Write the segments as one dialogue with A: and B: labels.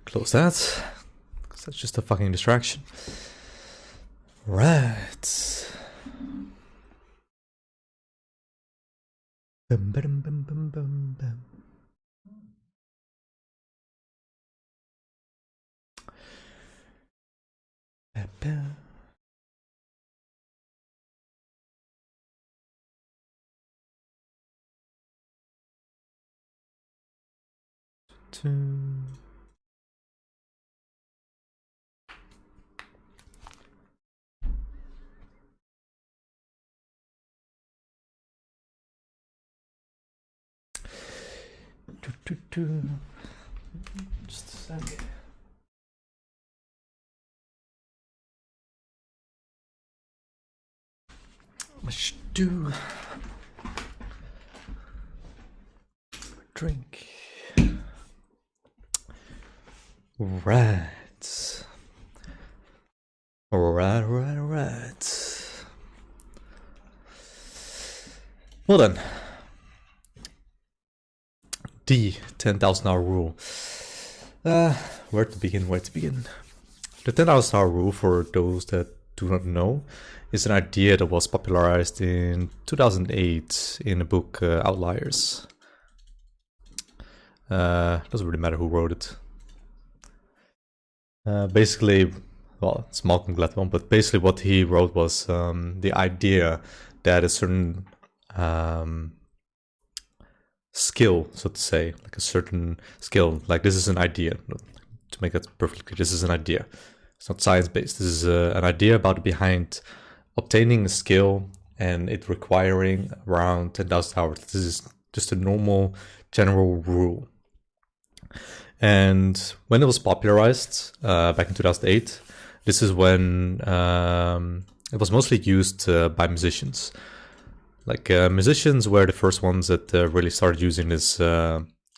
A: Close that, because that's just a fucking distraction. Right. Bum, bum, bum, bum, bum, bum. Just a second. Let's do drink. Right. Right. Well then. The 10,000 hour rule. Where to begin? The 10,000 hour rule, for those that do not know, is an idea that was popularized in 2008 in the book Outliers. Doesn't really matter who wrote it. Basically, well, it's Malcolm Gladwell, but basically what he wrote was the idea that a certain skill, so to say, like a certain skill, like this is an idea, to make that perfectly clear, this is an idea. It's not science-based. This is an idea about behind obtaining a skill and it requiring around 10,000 hours. This is just a normal general rule. And when it was popularized back in 2008, this is when it was mostly used by musicians. Like musicians were the first ones that really started using this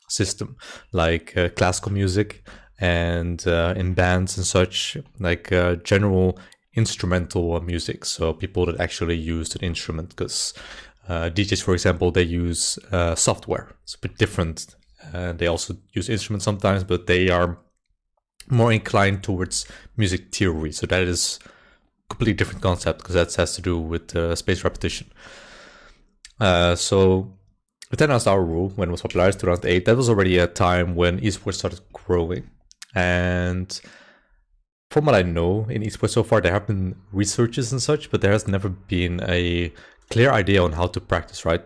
A: system, like classical music and in bands and such, like general instrumental music. So people that actually used an instrument, because DJs, for example, they use software. It's a bit different. They also use instruments sometimes, but they are more inclined towards music theory. So that is a completely different concept, because that has to do with spaced repetition. So the 10,000 hour rule, when it was popularized in 2008, that was already a time when esports started growing. And from what I know in esports so far, there have been researches and such, but there has never been a clear idea on how to practice, right?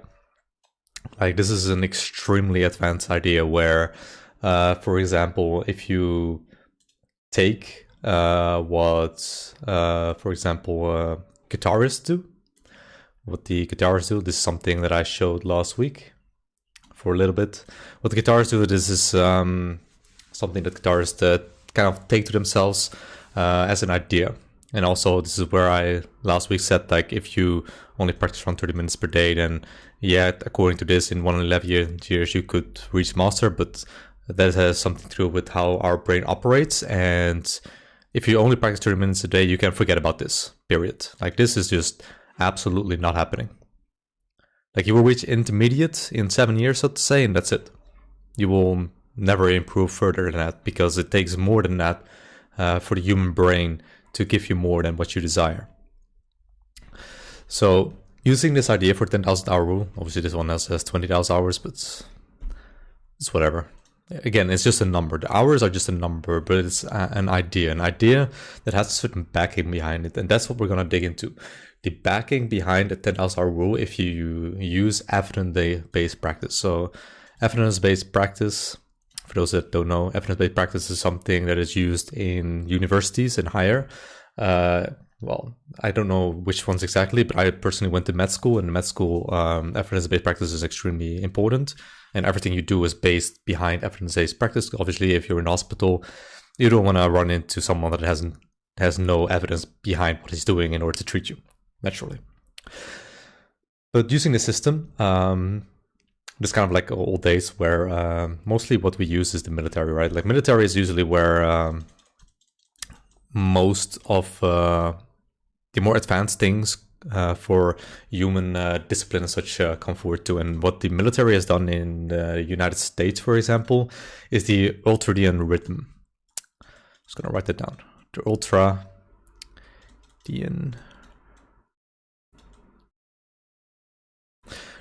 A: Like, this is an extremely advanced idea where, for example, if you take what, for example, guitarists do, what the guitarists do, this is something that I showed last week for a little bit. What the guitarists do, this is something that guitarists kind of take to themselves as an idea. And also, this is where I last week said, like, if you only practice around 30 minutes per day, then yeah, according to this, in 1 in 11 years, you could reach master, but that has something to do with how our brain operates. And if you only practice 30 minutes a day, you can forget about this, period. Like, this is just absolutely not happening. Like, you will reach intermediate in 7 years, so to say, and that's it. You will never improve further than that, because it takes more than that for the human brain to give you more than what you desire. So using this idea for 10,000 hour rule, obviously this one has 20,000 hours, but it's whatever. Again, it's just a number. The hours are just a number, but it's an idea that has a certain backing behind it. And that's what we're going to dig into. The backing behind the 10,000 hour rule if you use evidence-based practice. So evidence-based practice, for those that don't know, evidence-based practice is something that is used in universities and higher. Well, I don't know which ones exactly, but I personally went to med school, and in med school, evidence-based practice is extremely important, and everything you do is based behind evidence-based practice. Obviously, if you're in hospital, you don't want to run into someone that has no evidence behind what he's doing in order to treat you, naturally. But using the system, this kind of like old days where mostly what we use is the military, right? Like, military is usually where most of the more advanced things for human discipline and such come forward to. And what the military has done in the United States, for example, is the ultradian rhythm. Just gonna write that down. The ultradian.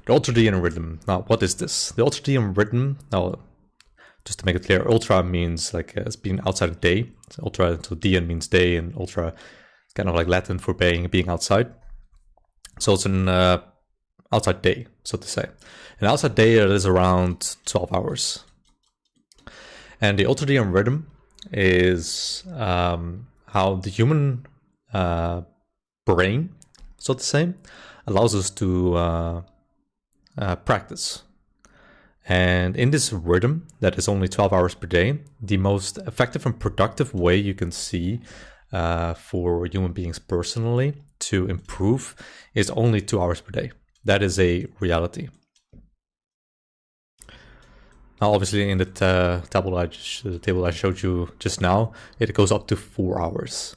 A: The ultradian rhythm. Now, what is this? The ultradian rhythm. Now, just to make it clear, ultra means like it's being outside of day. So ultra, so dian means day, and ultra is kind of like Latin for being outside. So it's an outside day, so to say. An outside day is around 12 hours. And the ultradian rhythm is how the human brain, so to say, allows us to practice. And in this rhythm that is only 12 hours per day, the most effective and productive way you can see for human beings personally to improve is only 2 hours per day. That is a reality. Now, obviously, in the table I showed you just now, it goes up to 4 hours.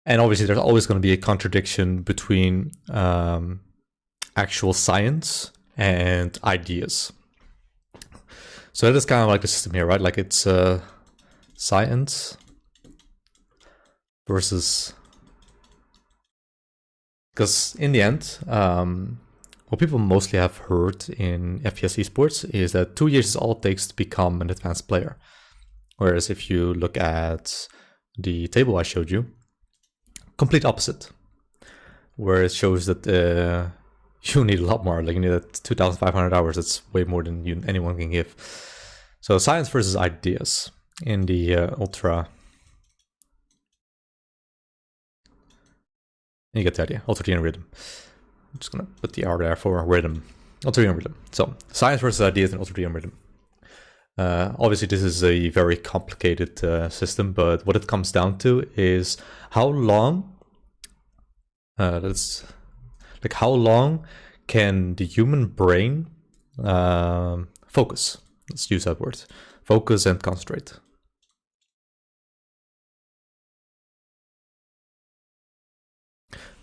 A: And obviously, there's always going to be a contradiction between actual science and ideas. So that is kind of like the system here, right? Like it's science versus... Because in the end, what people mostly have heard in FPS esports is that 2 years is all it takes to become an advanced player. Whereas if you look at the table I showed you, complete opposite. Where it shows that you need a lot more, like you need 2,500 hours. That's way more than anyone can give. So science versus ideas in the ultra. You get the idea, ultradian rhythm. I'm just gonna put the R there for rhythm, ultradian rhythm. So science versus ideas and ultradian rhythm. Obviously, this is a very complicated system, but what it comes down to is how long. That's like how long can the human brain focus? Let's use that word: focus and concentrate.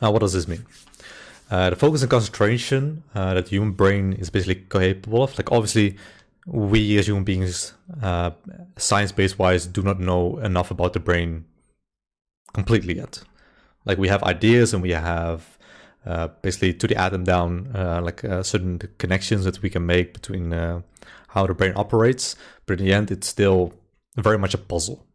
A: Now, what does this mean? The focus and concentration that the human brain is basically capable of. Like, obviously, we as human beings, science-based wise, do not know enough about the brain completely yet. Like, we have ideas and we have basically to the atom down, certain connections that we can make between how the brain operates. But in the end, it's still very much a puzzle.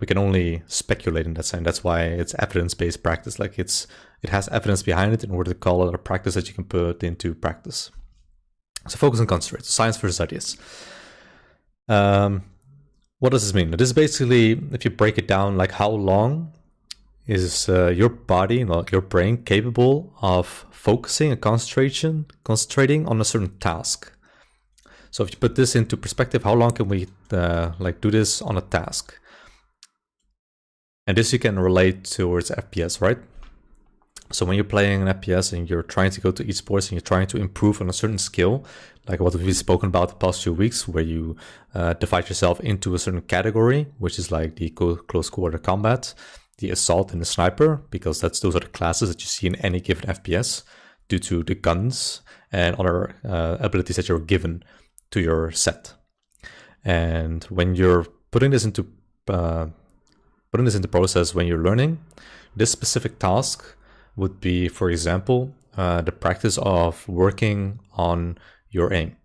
A: We can only speculate in that sense. That's why it's evidence-based practice. Like it has evidence behind it in order to call it a practice that you can put into practice. So focus and concentrate. Science versus ideas. What does this mean? This is basically, if you break it down, like how long is your body, like your brain, capable of focusing and concentrating on a certain task? So if you put this into perspective, how long can we do this on a task? And this you can relate towards FPS, right? So when you're playing an FPS and you're trying to go to esports and you're trying to improve on a certain skill, like what we've spoken about the past few weeks, where you divide yourself into a certain category, which is like the close quarter combat, the assault, and the sniper, because those are the classes that you see in any given FPS due to the guns and other abilities that you're given to your set. And when you're putting this into process, when you're learning, this specific task would be, for example, the practice of working on your aim.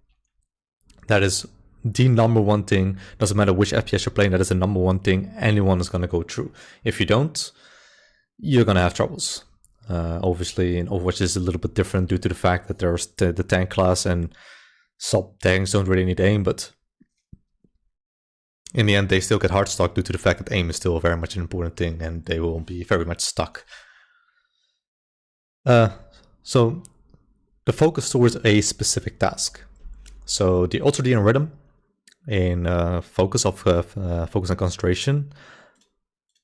A: That is the number one thing. Doesn't matter which FPS you're playing, that is the number one thing anyone is going to go through. If you don't, you're going to have troubles. Obviously, in Overwatch is a little bit different due to the fact that there's the tank class and sub-tanks don't really need aim, but in the end, they still get hard stock due to the fact that aim is still very much an important thing and they will be very much stuck. So the focus towards a specific task. So the ultradian rhythm in focus and concentration,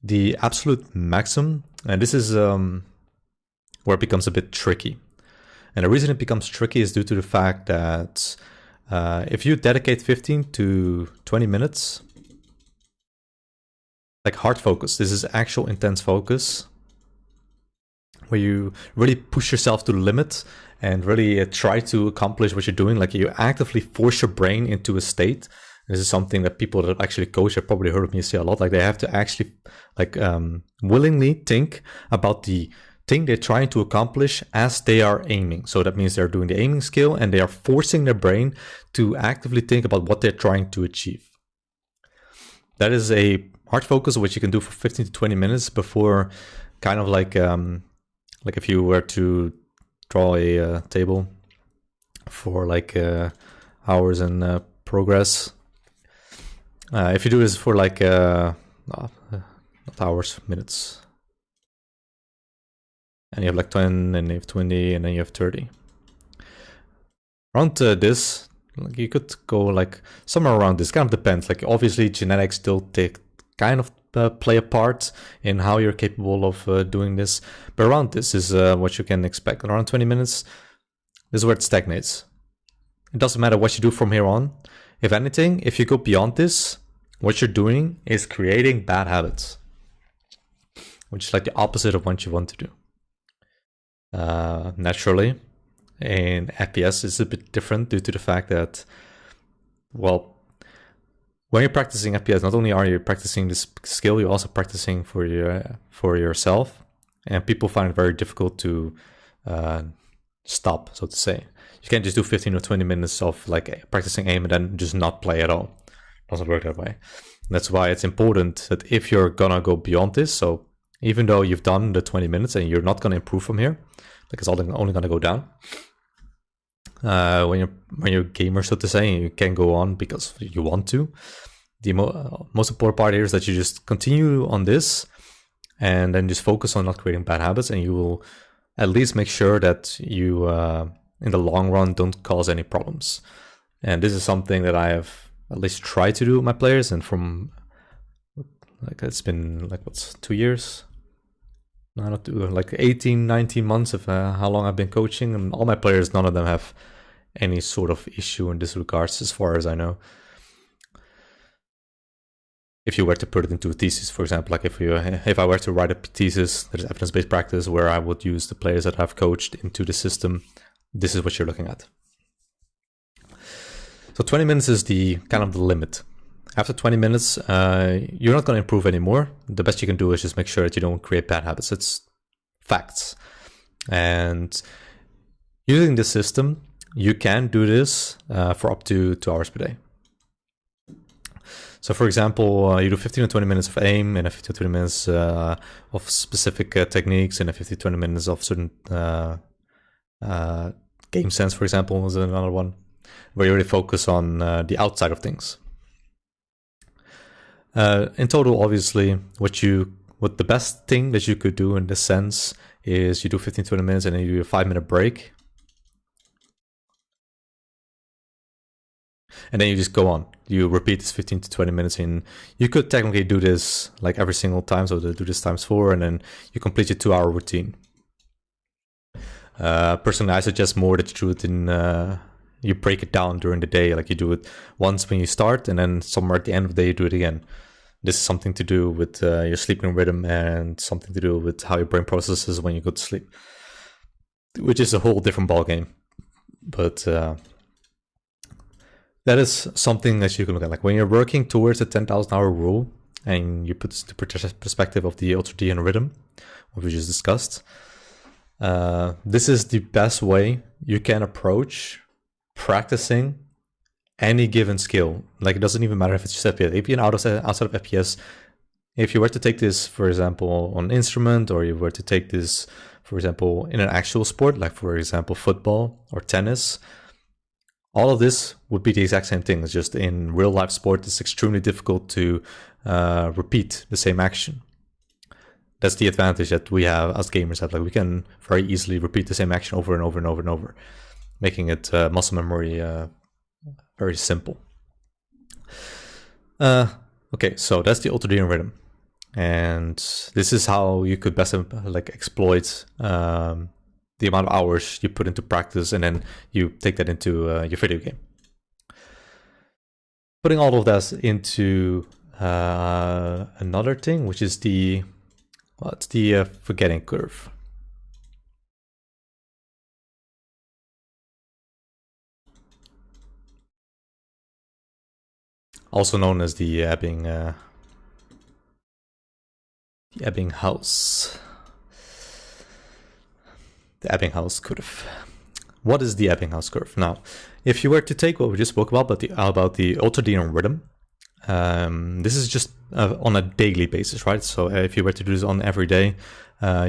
A: the absolute maximum, and this is where it becomes a bit tricky. And the reason it becomes tricky is due to the fact that if you dedicate 15 to 20 minutes like hard focus. This is actual intense focus, where you really push yourself to the limit and really try to accomplish what you're doing. Like you actively force your brain into a state. This is something that people that actually coach have probably heard of me say a lot. Like they have to actually like willingly think about the thing they're trying to accomplish as they are aiming. So that means they're doing the aiming skill and they are forcing their brain to actively think about what they're trying to achieve. That is a hard focus, which you can do for 15 to 20 minutes before kind of like if you were to draw a table for like hours and progress. If you do this for like not hours, minutes, and you have like 10, and you have 20, and then you have 30. Around this, like you could go like somewhere around this. Kind of depends. Like obviously, genetics still take kind of play a part in how you're capable of doing this. But around this is what you can expect. Around 20 minutes, this is where it stagnates. It doesn't matter what you do from here on. If anything, if you go beyond this, what you're doing is creating bad habits, which is like the opposite of what you want to do. Naturally, in FPS, it's a bit different due to the fact that, well, when you're practicing FPS, not only are you practicing this skill, you're also practicing for yourself, and people find it very difficult to stop, so to say. You can't just do 15 or 20 minutes of like practicing aim and then just not play at all. It doesn't work that way. That's why it's important that if you're gonna go beyond this, so even though you've done the 20 minutes and you're not gonna improve from here, like it's only gonna go down. When you're a gamer, so to say, you can go on because you want to. The most important part here is that you just continue on this and then just focus on not creating bad habits, and you will at least make sure that you in the long run don't cause any problems. And this is something that I have at least tried to do with my players, and from like it's been like 2 years? No, not 2, like 18, 19 months of how long I've been coaching, and all my players, none of them have any sort of issue in this regards as far as I know. If you were to put it into a thesis, for example, like if I were to write a thesis that is evidence-based practice where I would use the players that I've coached into the system, this is what you're looking at. So 20 minutes is the kind of the limit. After 20 minutes, you're not going to improve anymore. The best you can do is just make sure that you don't create bad habits. It's facts. And using this system, you can do this for up to 2 hours per day. So for example, you do 15 or 20 minutes of aim and 15 or 20 minutes of specific techniques and 15 or 20 minutes of certain game sense, for example, is another one, where you really focus on the outside of things. In total, obviously, what the best thing that you could do in this sense is you do 15-20 minutes and then you do a 5-minute break. And then you just go on. You repeat this 15 to 20 minutes, and you could technically do this like every single time. So do this times 4, and then you complete your 2-hour routine. Personally, I suggest more that you do it in, you break it down during the day. Like you do it once when you start, and then somewhere at the end of the day, you do it again. This is something to do with your sleeping rhythm and something to do with how your brain processes when you go to sleep, which is a whole different ballgame. But that is something that you can look at. Like when you're working towards a 10,000 hour rule, and you put this into perspective of the ultradian rhythm, what we just discussed, this is the best way you can approach practicing any given skill. Like it doesn't even matter if it's just FPS. If you're outside of FPS, if you were to take this, for example, on an instrument, or you were to take this, for example, in an actual sport, like for example, football or tennis, all of this would be the exact same thing. It's just in real life sport, it's extremely difficult to repeat the same action. That's the advantage that we have as gamers have. Like we can very easily repeat the same action over and over and over and over, making it muscle memory very simple. Okay, so that's the ultradian rhythm, and this is how you could best like exploit the amount of hours you put into practice, and then you take that into your video game. Putting all of that into another thing, which is the forgetting curve. Also known as the ebbinghaus. The ebbinghaus curve. What is the ebbinghaus curve? Now, if you were to take what we just spoke about the ultradian rhythm, this is just on a daily basis, right? So if you were to do this on every day,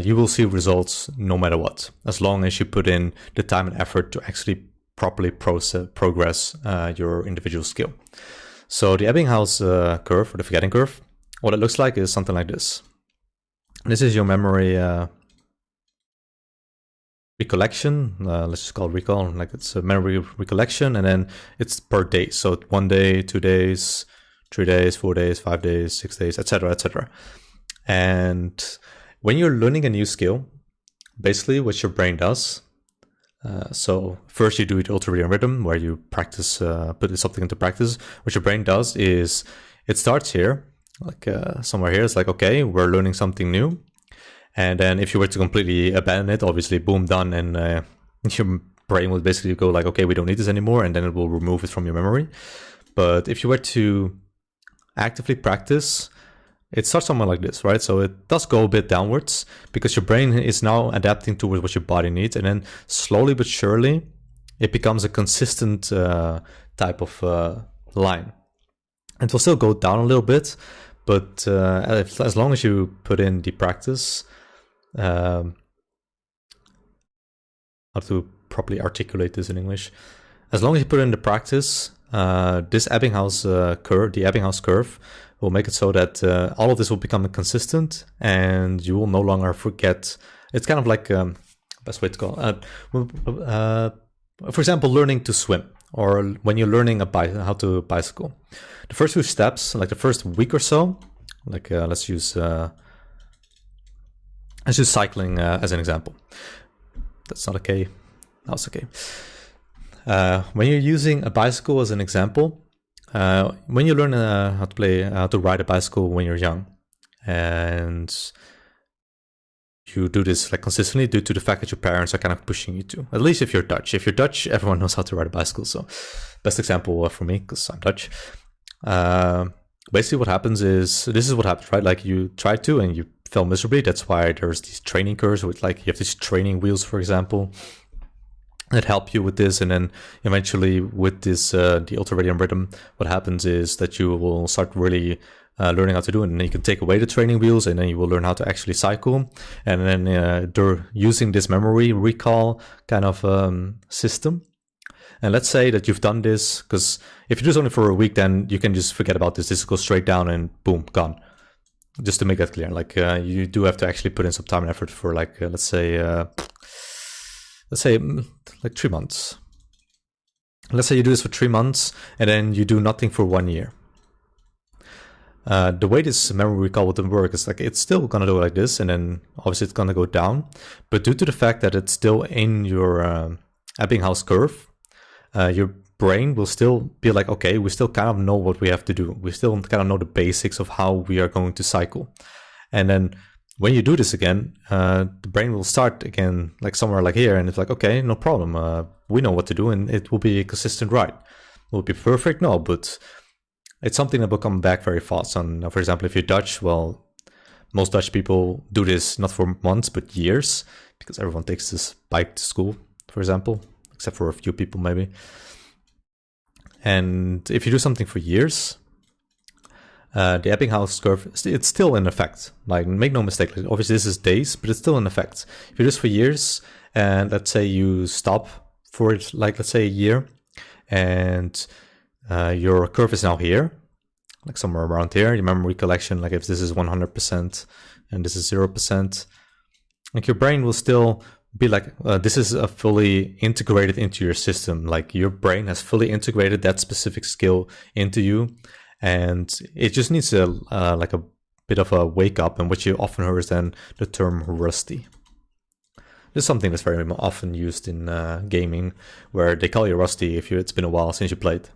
A: you will see results no matter what, as long as you put in the time and effort to actually properly progress your individual skill. So the ebbinghaus curve, or the forgetting curve, what it looks like is something like this. This is your memory recollection. Let's just call it recall, like it's a memory recollection, and then it's per day. So 1 day, 2 days, 3 days, 4 days, 5 days, 6 days, etc., etc. And when you're learning a new skill, basically what your brain does, so first you do the ultradian rhythm where you practice, put something into practice. What your brain does is it starts here, like somewhere here. It's like, okay, we're learning something new. And then if you were to completely abandon it, obviously, boom, done. And your brain will basically go like, okay, we don't need this anymore. And then it will remove it from your memory. But if you were to actively practice, it starts somewhere like this, right? So it does go a bit downwards because your brain is now adapting to what your body needs. And then slowly but surely, it becomes a consistent type of line. It will still go down a little bit, but as long as you put in the practice, how to properly articulate this in English, as long as you put in the practice, this Ebbinghaus curve, the Ebbinghaus curve, will make it so that all of this will become consistent, and you will no longer forget. It's kind of like best way to call it. For example, learning to swim, or when you're learning how to bicycle. The first few steps, like the first week or so, like let's use cycling as an example. That's not okay. That's okay. When you're using a bicycle as an example, when you learn how to ride a bicycle when you're young, and you do this like consistently due to the fact that your parents are kind of pushing you to. At least if you're Dutch. If you're Dutch, everyone knows how to ride a bicycle. So best example for me, because I'm Dutch. Basically what happens is, this is what happens, right? Like you try to and you fail miserably. That's why there's these training curves with like, you have these training wheels, for example, that help you with this. And then eventually with this, the ultradian rhythm, what happens is that you will start really learning how to do it, and then you can take away the training wheels, and then you will learn how to actually cycle. And then they're using this memory recall kind of system. And let's say that you've done this, because if you do this only for a week, then you can just forget about this. This goes straight down and boom, gone. Just to make that clear, like you do have to actually put in some time and effort for like let's say like 3 months. Let's say you do this for 3 months, and then you do nothing for 1 year. The way this memory recall would work is like it's still gonna do like this, and then obviously it's gonna go down. But due to the fact that it's still in your Ebbinghaus curve, your brain will still be like, okay, we still kind of know what we have to do. We still kind of know the basics of how we are going to cycle. And then when you do this again, the brain will start again, like somewhere like here, and it's like, okay, no problem. We know what to do, and it will be a consistent ride. Will it be perfect? No, but it's something that will come back very fast. And for example, if you're Dutch, well, most Dutch people do this not for months, but years, because everyone takes this bike to school, for example, except for a few people maybe. And if you do something for years, the Ebbinghaus curve, it's still in effect. Like, make no mistake, obviously this is days, but it's still in effect. If you do this for years, and let's say you stop for it, like let's say a year, and your curve is now here, like somewhere around here. You remember recollection, like if this is 100% and this is 0%, like your brain will still be like, this is a fully integrated into your system. Like your brain has fully integrated that specific skill into you, and it just needs a like a bit of a wake up. And what you often hear is then the term rusty. This is something that's very often used in gaming, where they call you rusty if it's been a while since you played.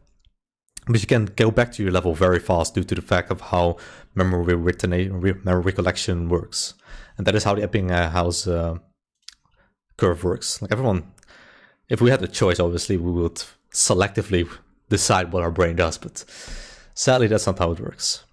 A: But you can go back to your level very fast due to the fact of how memory recollection works. And that is how the Ebbinghaus curve works. Like everyone, if we had a choice, obviously we would selectively decide what our brain does, but sadly that's not how it works.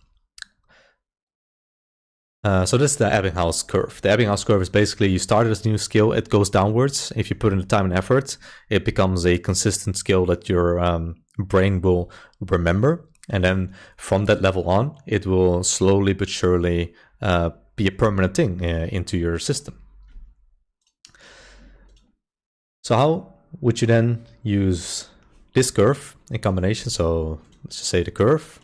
A: So this is the Ebbinghaus curve. The Ebbinghaus curve is basically you start as a new skill, it goes downwards. If you put in the time and effort, it becomes a consistent skill that your brain will remember. And then from that level on, it will slowly but surely be a permanent thing into your system. So how would you then use this curve in combination? So let's just say the curve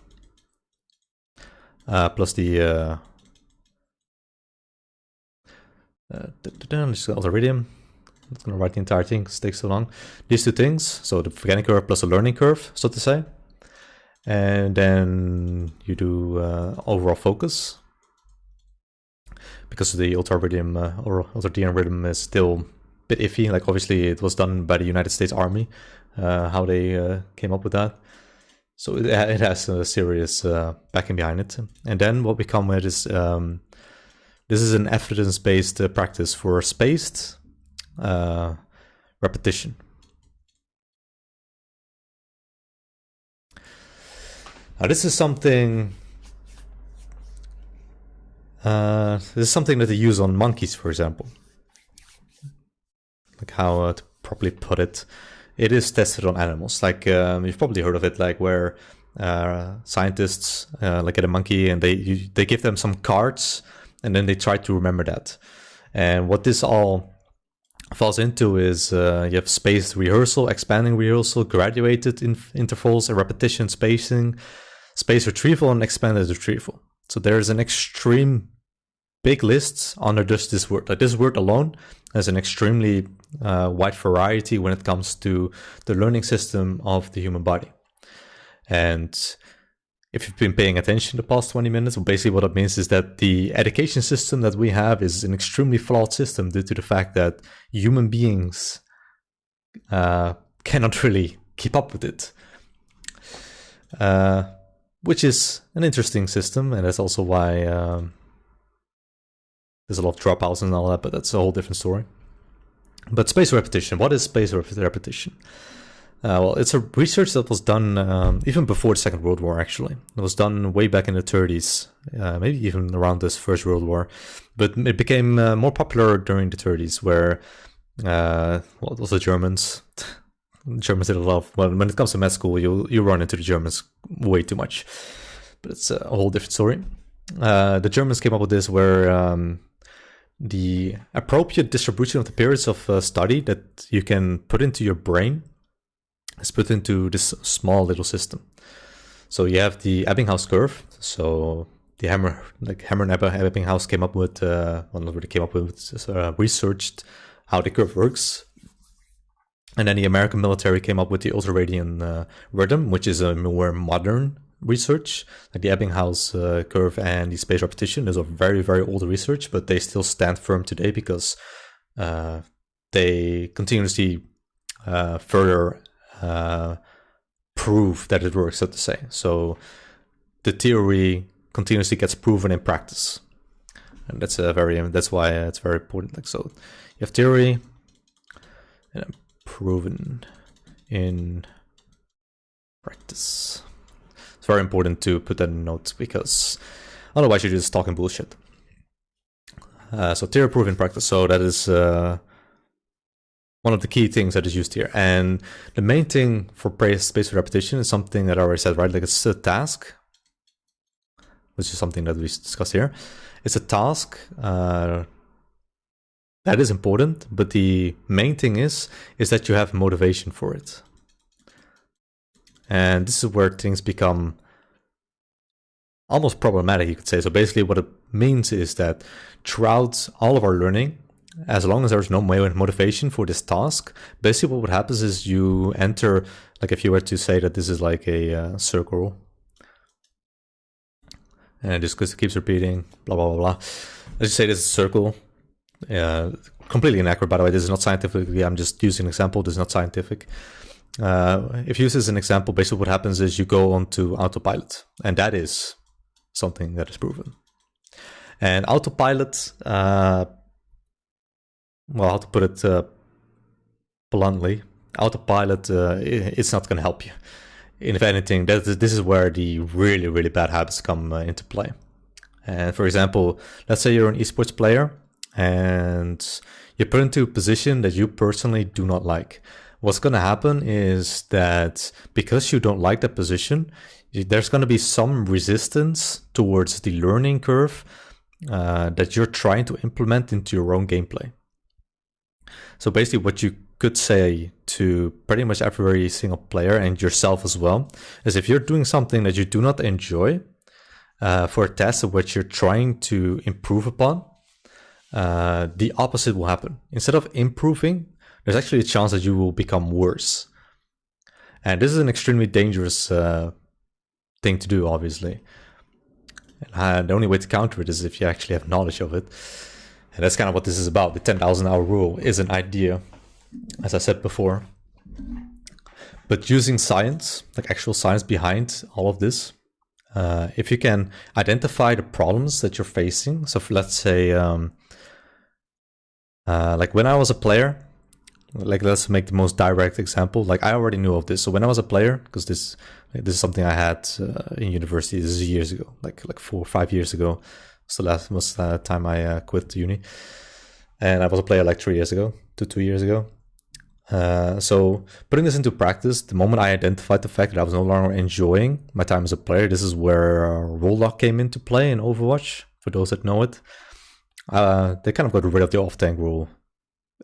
A: plus the just ultradian. I'm not going to write the entire thing because it takes so long. These two things, so the beginning curve plus a learning curve, so to say. And then you do overall focus. Because the ultradian rhythm is still a bit iffy. Like obviously it was done by the United States Army, how they came up with that. So it has a serious backing behind it. And then what we come with is this is an evidence-based practice for spaced repetition. Now this is something that they use on monkeys, for example. Like how to properly put it. It is tested on animals. Like you've probably heard of it, like where scientists like get a monkey and they give them some cards. And then they try to remember that. And what this all falls into is you have spaced rehearsal, expanding rehearsal, graduated intervals, and repetition spacing, spaced retrieval, and expanded retrieval. So there's an extreme big list under just this word. Like this word alone has an extremely wide variety when it comes to the learning system of the human body. And if you've been paying attention the past 20 minutes, well, basically what it means is that the education system that we have is an extremely flawed system due to the fact that human beings cannot really keep up with it. Which is an interesting system, and that's also why there's a lot of dropouts and all that, but that's a whole different story. But spaced repetition, what is spaced repetition? Well, it's a research that was done even before the Second World War, actually. It was done way back in the 30s, maybe even around this First World War. But it became more popular during the 30s, where, it was the Germans. The Germans did a lot of, well, when it comes to med school, you run into the Germans way too much. But it's a whole different story. The Germans came up with this where the appropriate distribution of the periods of study that you can put into your brain is put into this small little system. So you have the Ebbinghaus curve. So the Hammer and Ebbinghaus came up with, researched how the curve works. And then the American military came up with the ultradian rhythm, which is a more modern research. Like the Ebbinghaus curve and the spaced repetition is a very, very old research, but they still stand firm today because they continuously further prove that it works, so to say. So the theory continuously gets proven in practice, and that's why it's very important. Like, so you have theory and proven in practice. It's very important to put that in notes because otherwise you're just talking bullshit. So theory proven in practice. So that is one of the key things that is used here. And the main thing for spaced repetition is something that I already said, right? Like it's a task, which is something that we discussed here. It's a task that is important, but the main thing is that you have motivation for it. And this is where things become almost problematic, you could say. So basically what it means is that throughout all of our learning, as long as there's no motivation for this task, basically what happens is you enter, like if you were to say that this is like a circle, and it just keeps repeating, blah, blah, blah, blah. Let's just say this is a circle. Completely inaccurate, by the way. This is not scientifically, I'm just using an example. This is not scientific. If you use this as an example, basically what happens is you go onto autopilot, and that is something that is proven. And autopilot, well, how to put it bluntly, autopilot, it's not going to help you. If anything, this is where the really, really bad habits come into play. And for example, let's say you're an esports player and you're put into a position that you personally do not like. What's going to happen is that because you don't like that position, there's going to be some resistance towards the learning curve that you're trying to implement into your own gameplay. So basically what you could say to pretty much every single player and yourself as well is if you're doing something that you do not enjoy for a task of which you're trying to improve upon, the opposite will happen. Instead of improving, there's actually a chance that you will become worse. And this is an extremely dangerous thing to do, obviously. And the only way to counter it is if you actually have knowledge of it. And that's kind of what this is about. The 10,000 hour rule is an idea, as I said before. But using science, like actual science behind all of this, if you can identify the problems that you're facing. So let's say, like when I was a player, like let's make the most direct example. Like I already knew of this. So when I was a player, because this is something I had in university. This is years ago, like 4 or 5 years ago. So last was the time I quit uni, and I was a player like 3 years ago to 2 years ago. So putting this into practice, the moment I identified the fact that I was no longer enjoying my time as a player, this is where role lock came into play in Overwatch. For those that know it, they kind of got rid of the off tank rule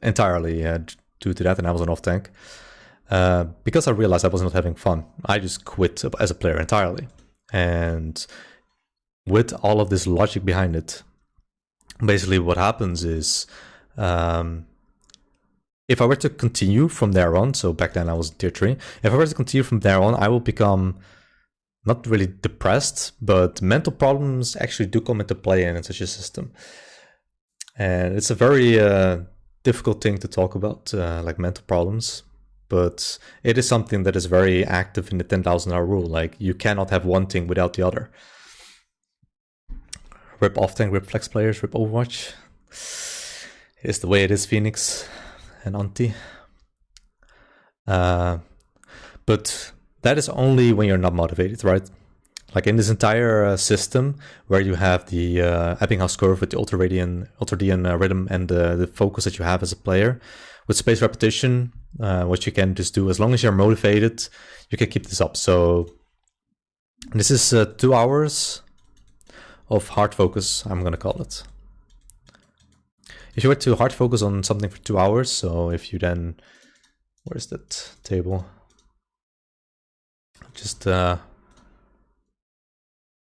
A: entirely. Due to that, and I was an off tank. Because I realized I was not having fun, I just quit as a player entirely. And with all of this logic behind it, basically what happens is, if I were to continue from there on, so back then I was tier 3, if I were to continue from there on, I will become not really depressed, but mental problems actually do come into play in such a system. And it's a very difficult thing to talk about, like mental problems, but it is something that is very active in the 10,000 hour rule. Like you cannot have one thing without the other. Rip off tank, rip flex players, rip Overwatch. It is the way it is, Phoenix and Anti. But that is only when you're not motivated, right? Like in this entire system where you have the Ebbinghaus curve with the ultradian rhythm and the focus that you have as a player, with space repetition, what you can just do, as long as you're motivated, you can keep this up. So this is 2 hours of hard focus, I'm going to call it. If you were to hard focus on something for 2 hours, so if you then, where's that table? Just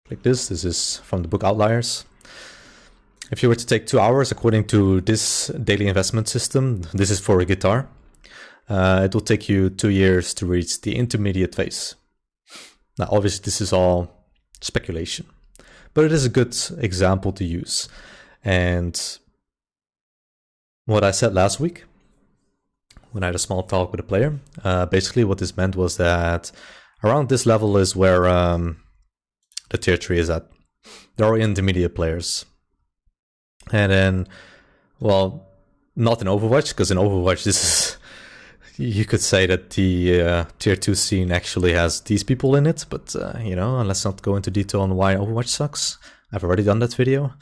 A: like this is from the book Outliers. If you were to take 2 hours according to this daily investment system, this is for a guitar, it will take you 2 years to reach the intermediate phase. Now obviously this is all speculation, but it is a good example to use. And what I said last week when I had a small talk with a player, basically what this meant was that around this level is where the tier 3 is at. There are intermediate players. And then, well, not in Overwatch, because in Overwatch this is, you could say that the tier 2 scene actually has these people in it, but you know, let's not go into detail on why Overwatch sucks. I've already done that video.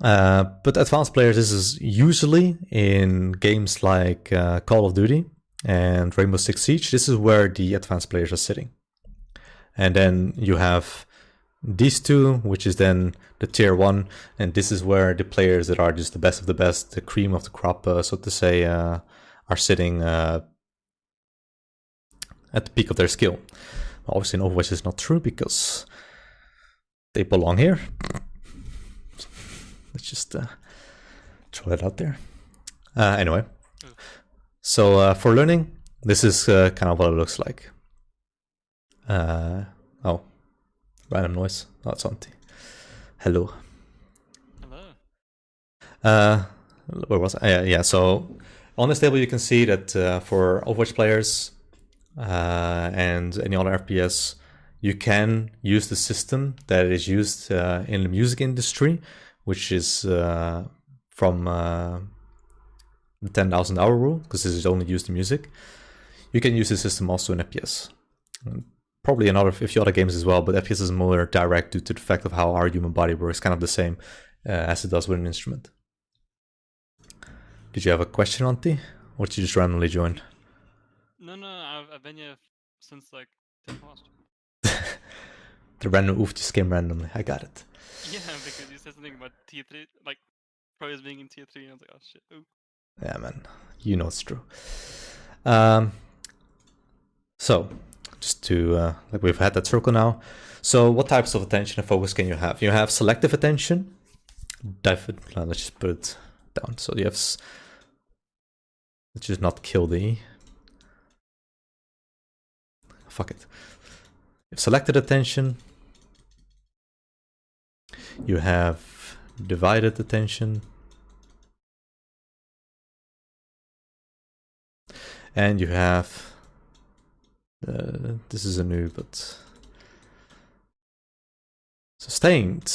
A: But advanced players, this is usually in games like Call of Duty and Rainbow Six Siege. This is where the advanced players are sitting. And then you have these two, which is then the tier 1, and this is where the players that are just the best of the best, the cream of the crop, so to say, are sitting at the peak of their skill. Obviously in Overwatch is not true because they belong here. Let's just throw that out there. Anyway, so for learning, this is kind of what it looks like. Oh, random noise. Oh, it's Auntie. Hello. Where was I? Yeah, so on this table you can see that for Overwatch players, and any other FPS, you can use the system that is used in the music industry, which is from the 10,000 hour rule, because this is only used in music. You can use the system also in FPS. Probably in a few other games as well, but FPS is more direct due to the fact of how our human body works, kind of the same as it does with an instrument. Did you have a question, Antti? Or did you just randomly join?
B: No, I've been here since like 10 past.
A: The random oof just came randomly. I got it.
B: Yeah, because you said something about tier 3, like pros being in tier 3, and I was like, oh shit. Ooh.
A: Yeah, man. You know it's true. So, just to, like we've had that circle now. So what types of attention and focus can you have? You have selective attention. Let's just put it down. So you have, let's just not kill the, fuck it. You have selected attention. You have divided attention. And you have, this is a new, but sustained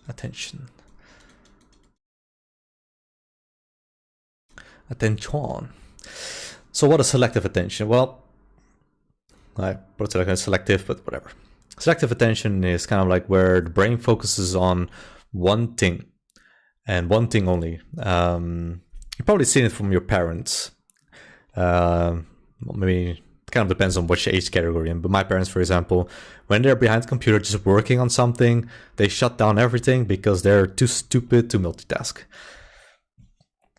A: attention. Attention. So what is selective attention? Well, I put it like selective, but whatever. Selective attention is kind of like where the brain focuses on one thing and one thing only. You've probably seen it from your parents. Maybe it kind of depends on which age category. But my parents, for example, when they're behind the computer just working on something, they shut down everything because they're too stupid to multitask.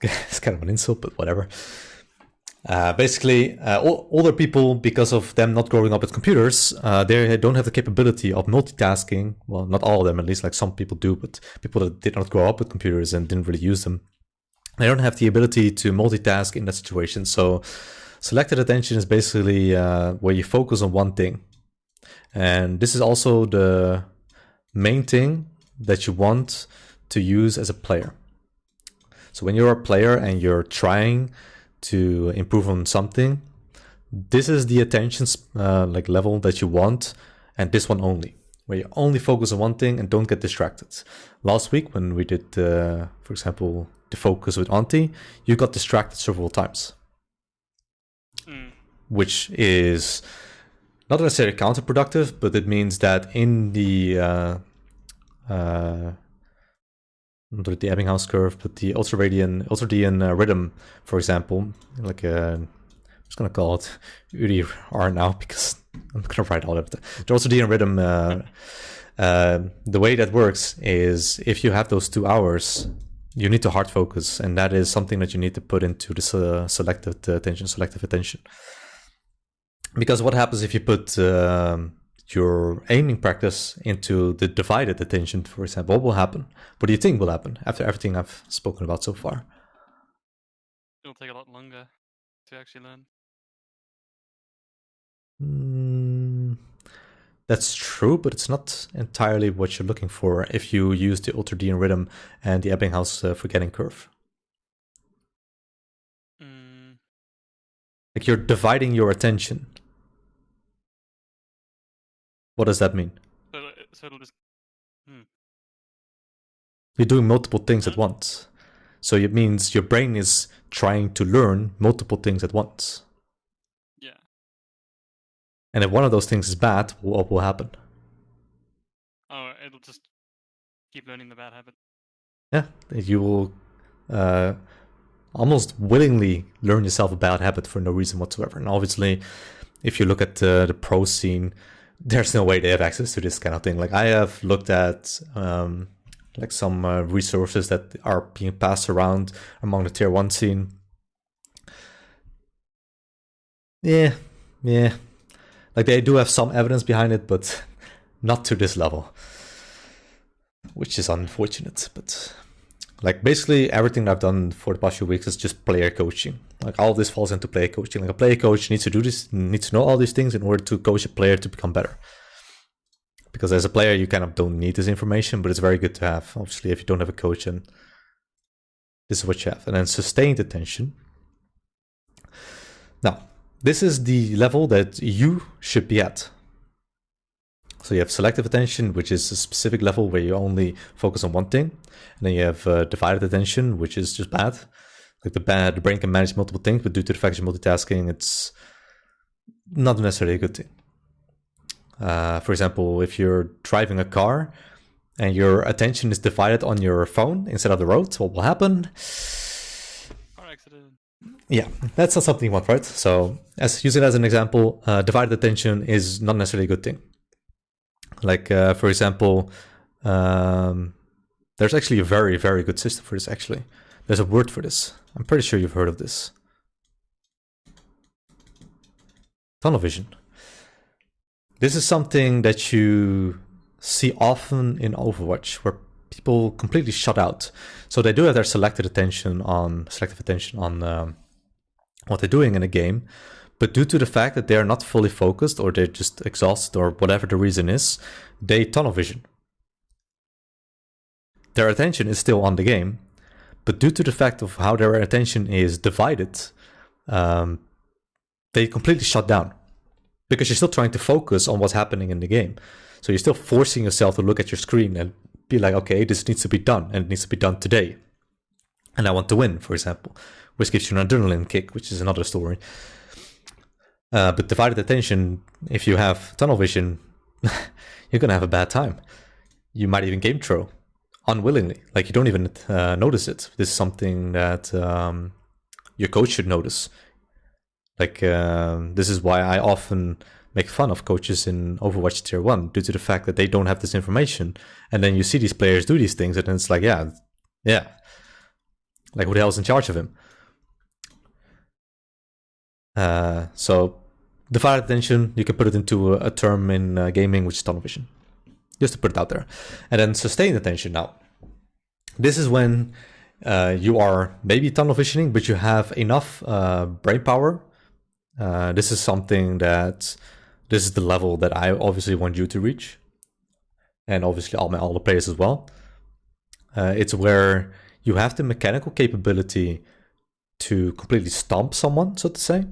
A: It's kind of an insult, but whatever. Basically, older people, because of them not growing up with computers, they don't have the capability of multitasking. Well, not all of them, at least, like some people do, but people that did not grow up with computers and didn't really use them, they don't have the ability to multitask in that situation. So selected attention is basically where you focus on one thing. And this is also the main thing that you want to use as a player. So when you're a player and you're trying to improve on something, this is the attention like level that you want, and this one only, where you only focus on one thing and don't get distracted. Last week when we did, for example, the focus with Antti, you got distracted several times, which is not necessarily counterproductive, but it means that in the not the Ebbinghaus curve, but the ultradian rhythm, for example, like I'm just gonna call it UDR now because I'm gonna write all of it. The ultradian rhythm, the way that works is if you have those 2 hours, you need to hard focus, and that is something that you need to put into this selective attention. Because what happens if you put your aiming practice into the divided attention, for example? What will happen? What do you think will happen after everything I've spoken about so far?
B: It'll take a lot longer to actually
A: learn. That's true, but it's not entirely what you're looking for if you use the ultradian rhythm and the Ebbinghaus forgetting curve. Like you're dividing your attention. What does that mean?
B: So it'll just...
A: You're doing multiple things at once. So it means your brain is trying to learn multiple things at once.
B: Yeah.
A: And if one of those things is bad, what will happen?
B: Oh, it'll just keep learning the bad habit.
A: Yeah, you will almost willingly learn yourself a bad habit for no reason whatsoever. And obviously, if you look at the pro scene, there's no way they have access to this kind of thing. Like I have looked at like some resources that are being passed around among the tier 1 scene. Yeah. Like they do have some evidence behind it, but not to this level, which is unfortunate. But like basically everything that I've done for the past few weeks is just player coaching. Like all this falls into player coaching. Like a player coach needs to do this, needs to know all these things in order to coach a player to become better. Because as a player, you kind of don't need this information, but it's very good to have. Obviously, if you don't have a coach, and this is what you have. And then sustained attention. Now, this is the level that you should be at. So you have selective attention, which is a specific level where you only focus on one thing. And then you have divided attention, which is just bad. Like the brain can manage multiple things, but due to the fact you're multitasking, it's not necessarily a good thing. For example, if you're driving a car and your attention is divided on your phone instead of the road, what will happen?
B: Car accident.
A: Yeah, that's not something you want, right? So, using it as an example, divided attention is not necessarily a good thing. Like, for example, there's actually a very, very good system for this, actually. There's a word for this. I'm pretty sure you've heard of this. Tunnel vision. This is something that you see often in Overwatch, where people completely shut out. So they do have their selective attention on what they're doing in a game, but due to the fact that they are not fully focused, or they're just exhausted, or whatever the reason is, they tunnel vision. Their attention is still on the game, but due to the fact of how their attention is divided, they completely shut down. Because you're still trying to focus on what's happening in the game. So you're still forcing yourself to look at your screen and be like, okay, this needs to be done, and it needs to be done today. And I want to win, for example, which gives you an adrenaline kick, which is another story. But divided attention, if you have tunnel vision, you're going to have a bad time. You might even game throw unwillingly. Like, you don't even notice it. This is something that your coach should notice. Like, this is why I often make fun of coaches in Overwatch Tier 1, due to the fact that they don't have this information. And then you see these players do these things, and then it's like, yeah. Like, who the hell's in charge of him? So, divided attention, you can put it into a term in gaming, which is tunnel vision. Just to put it out there. And then sustained attention now. This is when you are maybe tunnel visioning, but you have enough brain power. This is this is the level that I obviously want you to reach. And obviously all the players as well. It's where you have the mechanical capability to completely stomp someone, so to say.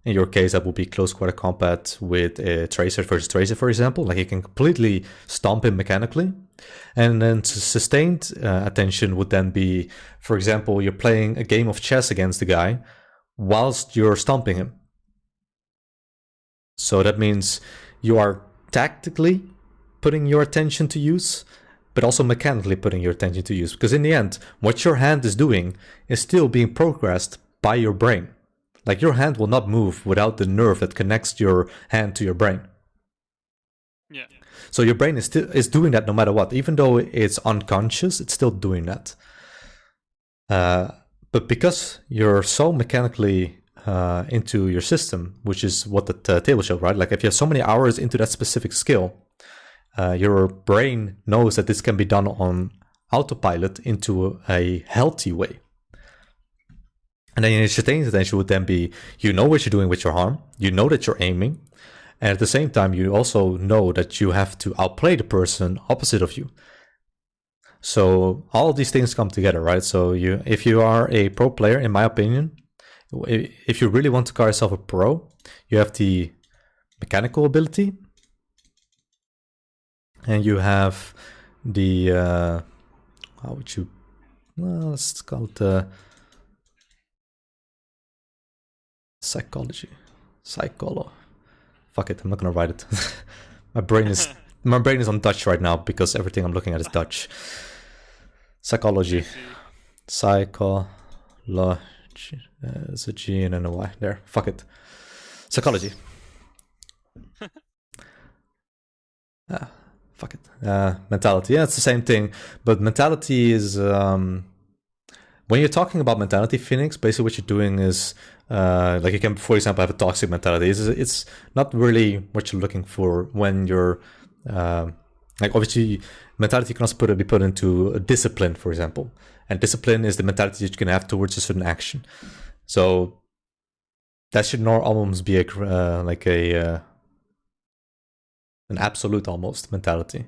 A: In your case, that would be close quarter combat with a Tracer versus Tracer, for example. Like, you can completely stomp him mechanically. And then sustained attention would then be, for example, you're playing a game of chess against the guy whilst you're stomping him. So that means you are tactically putting your attention to use, but also mechanically putting your attention to use. Because in the end, what your hand is doing is still being progressed by your brain. Like, your hand will not move without the nerve that connects your hand to your brain.
B: Yeah.
A: So your brain is doing that no matter what. Even though it's unconscious, it's still doing that. But because you're so mechanically into your system, which is what the table showed, right? Like, if you have so many hours into that specific skill, your brain knows that this can be done on autopilot into a healthy way. And then your sustained attention would then be, you know what you're doing with your arm, you know that you're aiming, and at the same time, you also know that you have to outplay the person opposite of you. So all of these things come together, right? So if you are a pro player, in my opinion, if you really want to call yourself a pro, you have the mechanical ability, and you have the, let's call it psychology. Fuck it, I'm not gonna write it. my brain is on Dutch right now because everything I'm looking at is Dutch. Psychology. Psychology. It's a G and then a Y. There. Fuck it. Psychology. Fuck it. Mentality. Yeah, it's the same thing. But mentality is... when you're talking about mentality, Phoenix, basically what you're doing is... like, you can, for example, have a toxic mentality. It's not really what you're looking for when you're... like, obviously, mentality can also be put into a discipline, for example. And discipline is the mentality that you can have towards a certain action. So that should almost be an absolute almost mentality.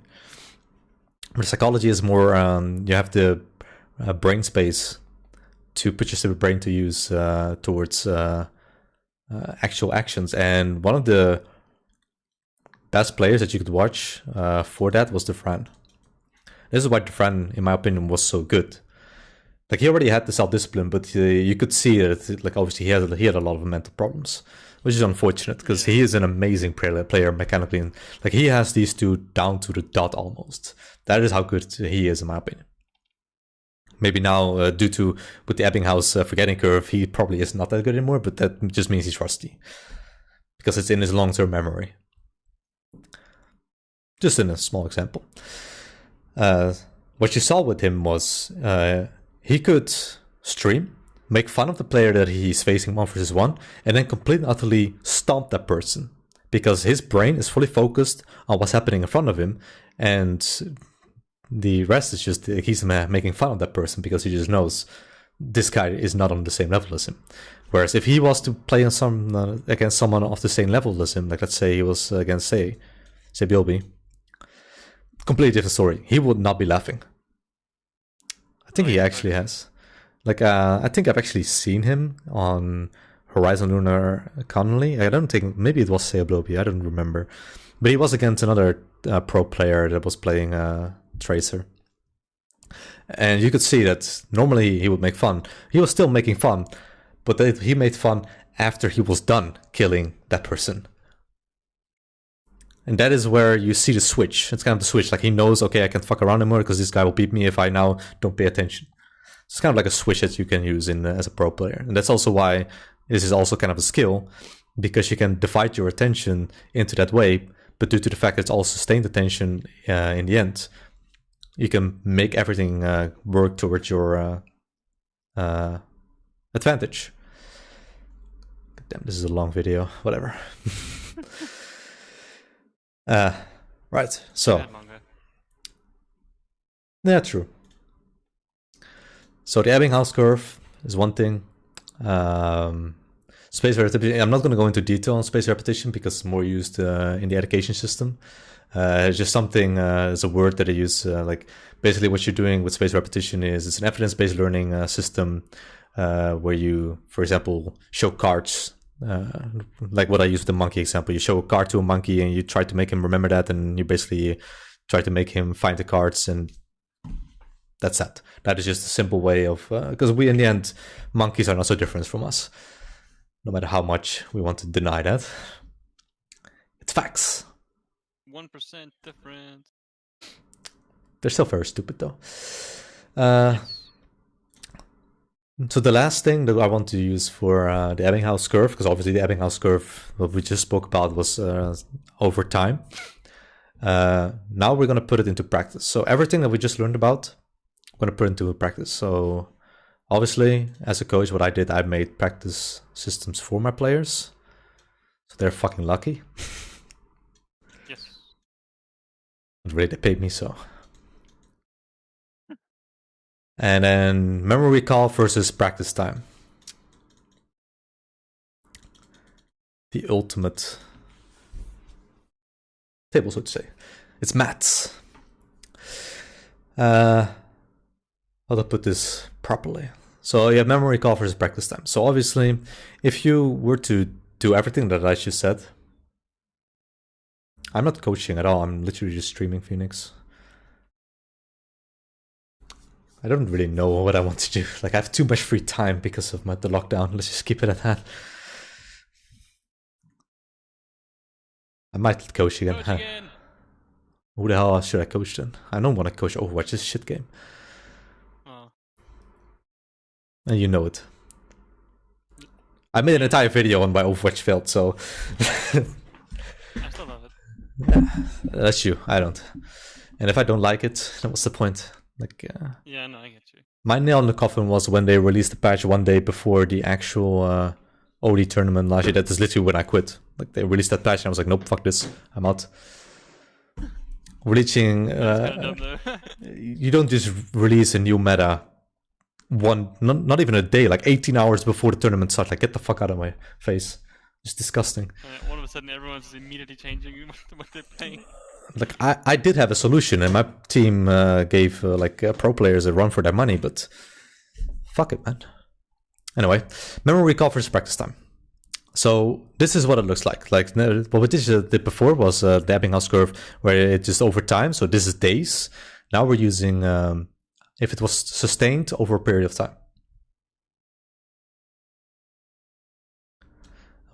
A: But psychology is more you have the brain space to put your brain to use towards actual actions. And one of the best players that you could watch for that was Defran. This is why Defran, in my opinion, was so good. Like, he already had the self-discipline, but you could see that, like, obviously he had a lot of mental problems, which is unfortunate because he is an amazing player mechanically. And, like, he has these two down to the dot almost. That is how good he is, in my opinion. Maybe now, due to with the Ebbinghaus forgetting curve, he probably is not that good anymore, but that just means he's rusty because it's in his long-term memory. Just in a small example. What you saw with him was he could stream, make fun of the player that he's facing 1v1, and then completely and utterly stomp that person because his brain is fully focused on what's happening in front of him, and the rest is just he's making fun of that person because he just knows this guy is not on the same level as him. Whereas if he was to play on against someone of the same level as him, like let's say he was against say Bilby, completely different story. He would not be laughing. I think he actually has. Like, I think I've actually seen him on Horizon Lunar Connolly. I don't think, maybe it was Seablobi, I don't remember. But he was against another pro player that was playing Tracer. And you could see that normally he would make fun. He was still making fun, but he made fun after he was done killing that person. And that is where you see the switch. It's kind of the switch. Like, he knows, okay, I can't fuck around anymore because this guy will beat me if I now don't pay attention. It's kind of like a switch that you can use as a pro player. And that's also why this is also kind of a skill, because you can divide your attention into that way. But due to the fact that it's all sustained attention in the end, you can make everything work towards your advantage. Damn, this is a long video. Whatever. Right, so yeah, true. So the Ebbinghaus curve is one thing. Space repetition. I'm not going to go into detail on space repetition because it's more used in the education system. It's just something as a word that I use. Like, basically, what you're doing with space repetition is it's an evidence-based learning system where you, for example, show cards. Like what I used with the monkey example. You show a card to a monkey and you try to make him remember that, and you basically try to make him find the cards, and that's that. That is just a simple way of because we, in the end, monkeys are not so different from us, no matter how much we want to deny that. It's facts.
B: 1% different.
A: They're still very stupid though. So the last thing that I want to use for the Ebbinghaus curve, because obviously the Ebbinghaus curve, what we just spoke about, was over time. Now we're going to put it into practice. So everything that we just learned about, I'm going to put into practice. So obviously, as a coach, what I did, I made practice systems for my players. So they're fucking lucky.
B: Yes.
A: But really, they paid me so. And then memory recall versus practice time. The ultimate table, so to say. It's maths. How to put this properly? So you have memory recall versus practice time. So obviously, if you were to do everything that I just said, I'm not coaching at all. I'm literally just streaming Phoenix. I don't really know what I want to do. Like, I have too much free time because of the lockdown. Let's just keep it at that. I might coach again. Who the hell should I coach then? I don't want to coach Overwatch. This shit game. Oh. And you know it. I made an entire video on why Overwatch failed, so...
B: I still love it.
A: Yeah, that's you. I don't. And if I don't like it, then what's the point? Like,
B: yeah, no, I get you.
A: My nail in the coffin was when they released the patch one day before the actual OD tournament last year. That is literally when I quit. Like, they released that patch and I was like, nope, fuck this, I'm out. Releasing, you don't just release a new meta not even a day, like 18 hours before the tournament starts. Like, get the fuck out of my face. It's disgusting.
B: All of a sudden, everyone's immediately changing what they're playing.
A: Like, I did have a solution, and my team gave pro players a run for their money, but fuck it, man. Anyway, memory recall versus practice time. So this is what it looks like. Like what we did before was the Ebbinghaus curve, where it just over time. So this is days. Now we're using if it was sustained over a period of time.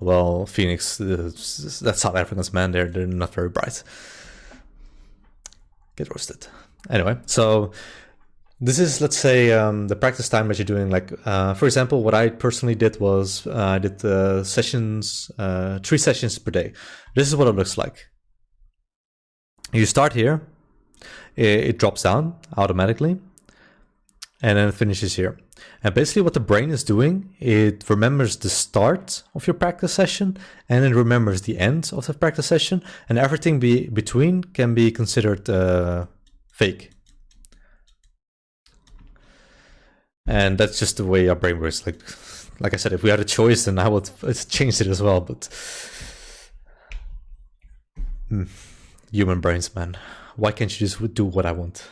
A: Well, Phoenix, that's South Africans, man. They're not very bright. Get roasted. Anyway, so this is, let's say, the practice time that you're doing. Like, for example, what I personally did was I did sessions, 3 sessions per day. This is what it looks like. You start here, it drops down automatically, and then it finishes here. And basically what the brain is doing, it remembers the start of your practice session, and it remembers the end of the practice session, and everything between can be considered fake. And that's just the way our brain works. Like I said, if we had a choice, then I would change it as well. But human brains, man. Why can't you just do what I want?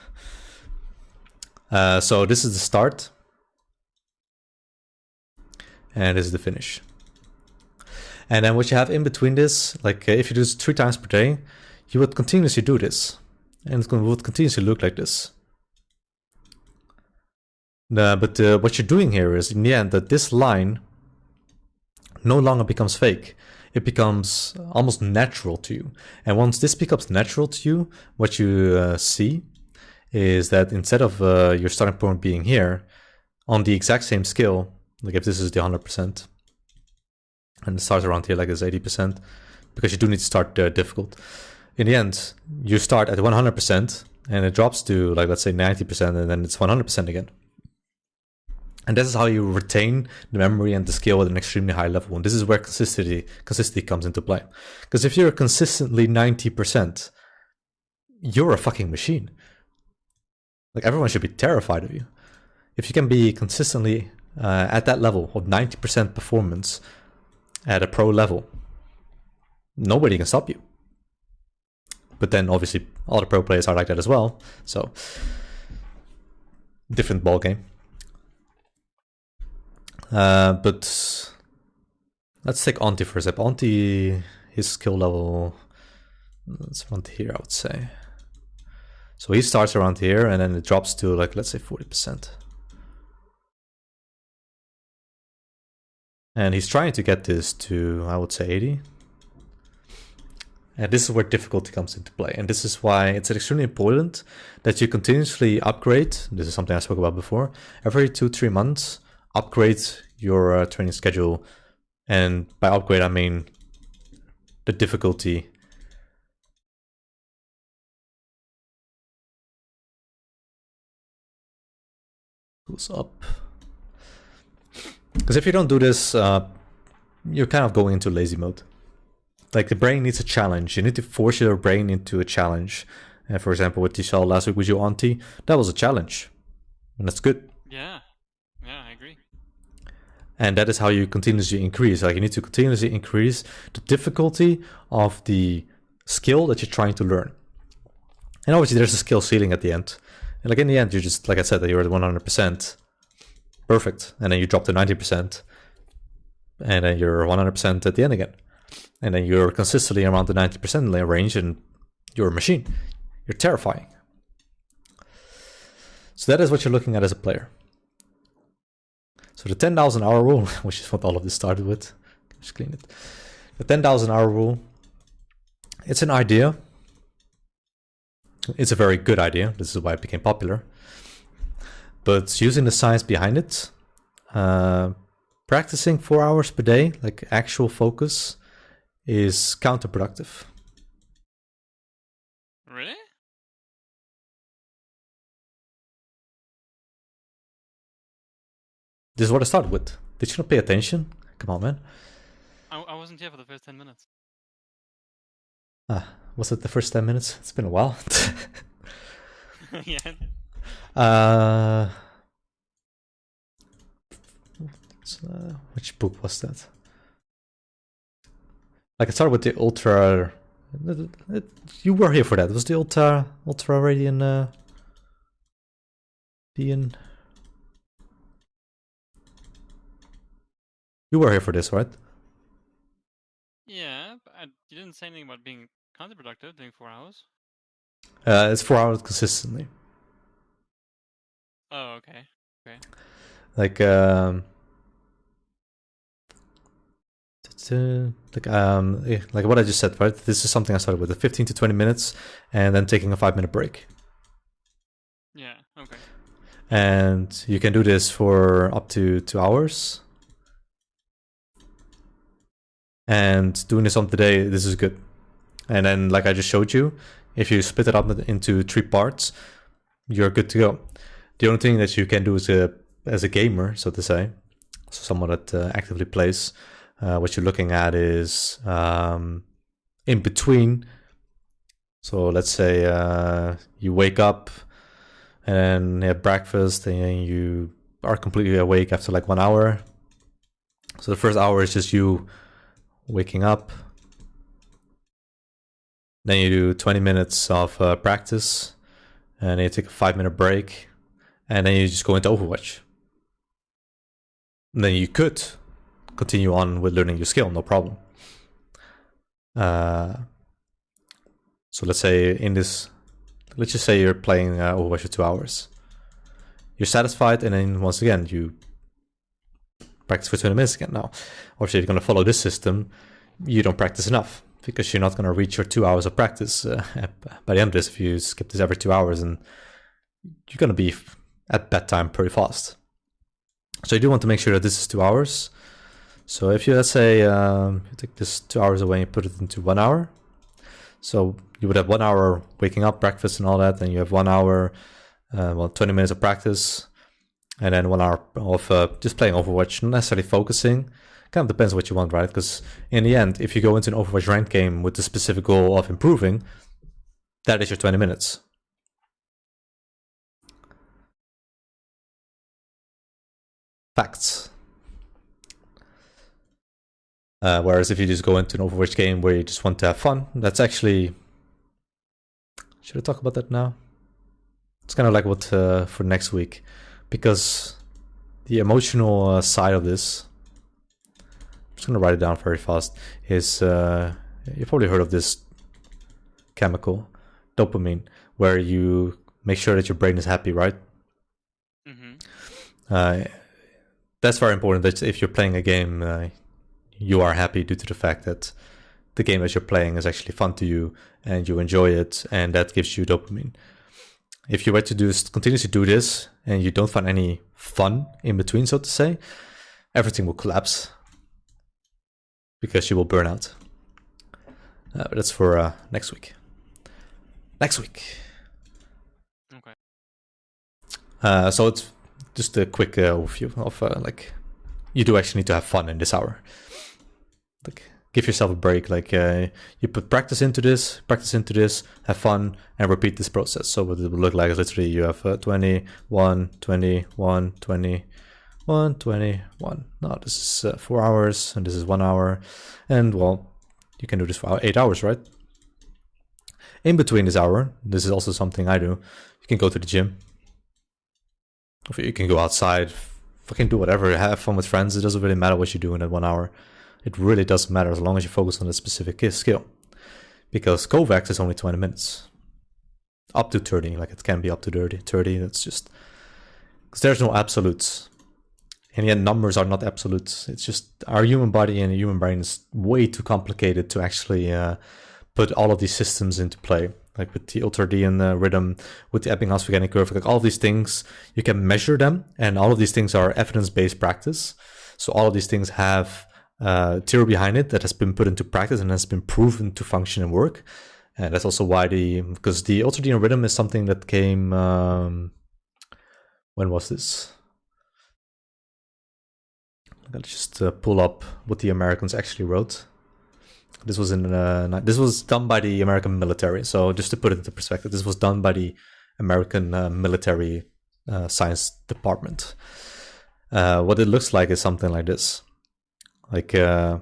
A: So this is the start. And this is the finish. And then what you have in between this, like if you do this 3 times per day, you would continuously do this. And it would continuously look like this. But what you're doing here is, in the end, that this line no longer becomes fake. It becomes almost natural to you. And once this becomes natural to you, what you see is that instead of your starting point being here, on the exact same skill, like if this is the 100%, and it starts around here like it's 80%, because you do need to start difficult. In the end, you start at 100%, and it drops to, like, let's say 90%, and then it's 100% again. And this is how you retain the memory and the skill at an extremely high level. And this is where consistency comes into play. Because if you're consistently 90%, you're a fucking machine. Like, everyone should be terrified of you. If you can be consistently at that level of 90% performance at a pro level, nobody can stop you. But then obviously all the pro players are like that as well. So, different ball game. But let's take Auntie for a sec. Auntie, his skill level, it's around here, I would say. So he starts around here, and then it drops to, like, let's say 40%. And he's trying to get this to, I would say, 80. And this is where difficulty comes into play. And this is why it's extremely important that you continuously upgrade. This is something I spoke about before. Every 2-3 months, upgrade your training schedule. And by upgrade, I mean the difficulty. Goes up. Because if you don't do this, you're kind of going into lazy mode. Like, the brain needs a challenge. You need to force your brain into a challenge. For example, what you saw last week with your auntie, that was a challenge. And that's good.
B: Yeah, I agree.
A: And that is how you continuously increase. Like, you need to continuously increase the difficulty of the skill that you're trying to learn. And obviously there's a skill ceiling at the end. And like, in the end, you're just, like I said, that you're at 100%. Perfect. And then you drop to 90%. And then you're 100% at the end again. And then you're consistently around the 90% range, and you're a machine. You're terrifying. So that is what you're looking at as a player. So the 10,000 hour rule, which is what all of this started with. Just clean it. The 10,000 hour rule, it's an idea. It's a very good idea. This is why it became popular. But using the science behind it, practicing 4 hours per day, like actual focus, is counterproductive.
B: Really?
A: This is what I started with. Did you not pay attention? Come on, man.
B: I wasn't here for the first 10 minutes.
A: Was it the first 10 minutes? It's been a while.
B: Yeah.
A: Which book was that? Like, I started with the ultra. You were here for that. It was the ultradian. You were here for this, right?
B: Yeah, but you didn't say anything about being counterproductive doing 4 hours.
A: It's 4 hours consistently.
B: Oh, okay. Okay.
A: Like like what I just said, right? This is something I started with, 15 to 20 minutes, and then taking a 5-minute break.
B: Yeah. Okay.
A: And you can do this for up to 2 hours. And doing this on the day, this is good. And then, like I just showed you, if you split it up into 3 parts, you're good to go. The only thing that you can do as a gamer, so to say, so someone that actively plays, what you're looking at is in between. So let's say you wake up and you have breakfast and you are completely awake after like 1 hour. So the first hour is just you waking up. Then you do 20 minutes of practice, and then you take a 5-minute break, and then you just go into Overwatch. And then you could continue on with learning your skill, no problem. So let's say let's just say you're playing Overwatch for 2 hours. You're satisfied, and then once again you practice for 20 minutes again. Now, obviously, if you're going to follow this system, you don't practice enough, because you're not going to reach your 2 hours of practice by the end of this. If you skip this every 2 hours, and you're going to be at bedtime pretty fast. So you do want to make sure that this is 2 hours. So if you, let's say, you take this 2 hours away and put it into 1 hour. So you would have 1 hour waking up, breakfast and all that, and you have 1 hour, 20 minutes of practice, and then 1 hour of just playing Overwatch, not necessarily focusing. Kind of depends on what you want, right? Because in the end, if you go into an Overwatch ranked game with the specific goal of improving, that is your 20 minutes. Facts. Whereas if you just go into an Overwatch game where you just want to have fun, that's actually... Should I talk about that now? It's kind of like what for next week. Because the emotional side of this... I'm just going to write it down very fast. Is you've probably heard of this chemical, dopamine, where you make sure that your brain is happy, right?
B: Mm-hmm.
A: That's very important, that if you're playing a game, you are happy due to the fact that the game that you're playing is actually fun to you and you enjoy it, and that gives you dopamine. If you were to continuously do this and you don't find any fun in between, so to say, everything will collapse because you will burn out. But that's for next week. Next week.
B: Okay.
A: So it's just a quick overview of like, you do actually need to have fun in this hour. Like, give yourself a break. Like, you put practice into this, have fun, and repeat this process. So what it would look like is literally you have 21, 21, 21, 21. No, this is 4 hours, and this is 1 hour. And, well, you can do this for 8 hours, right? In between this hour, this is also something I do. You can go to the gym. Or you can go outside, fucking do whatever, have fun with friends. It doesn't really matter what you do in that 1 hour. It really doesn't matter as long as you focus on a specific skill. Because Kovacs is only 20 minutes. Up to 30, like it can be up to 30. That's just... Because there's no absolutes. And yet numbers are not absolutes. It's just our human body and human brain is way too complicated to actually put all of these systems into play. Like with the ultradian rhythm, with the ebbinghaus forgetting curve, like all of these things, you can measure them, and all of these things are evidence-based practice. So all of these things have theory behind it that has been put into practice and has been proven to function and work. And that's also why because the ultradian rhythm is something that came, when was this? I gotta just pull up what the Americans actually wrote. This was this was done by the American military. So just to put it into perspective, this was done by the American military science department. What it looks like is something like this. Like the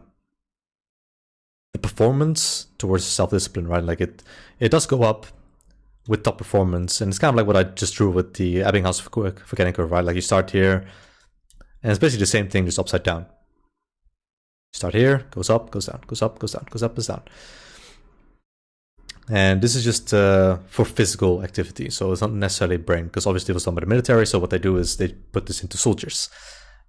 A: performance towards self-discipline, right? Like it does go up with top performance, and it's kind of like what I just drew with the ebbinghaus forgetting curve, right? Like you start here, and it's basically the same thing, just upside down. Start here, goes up, goes down, goes up, goes down, goes up, goes down. And this is just for physical activity, so it's not necessarily brain, because obviously it was done by the military, so what they do is they put this into soldiers.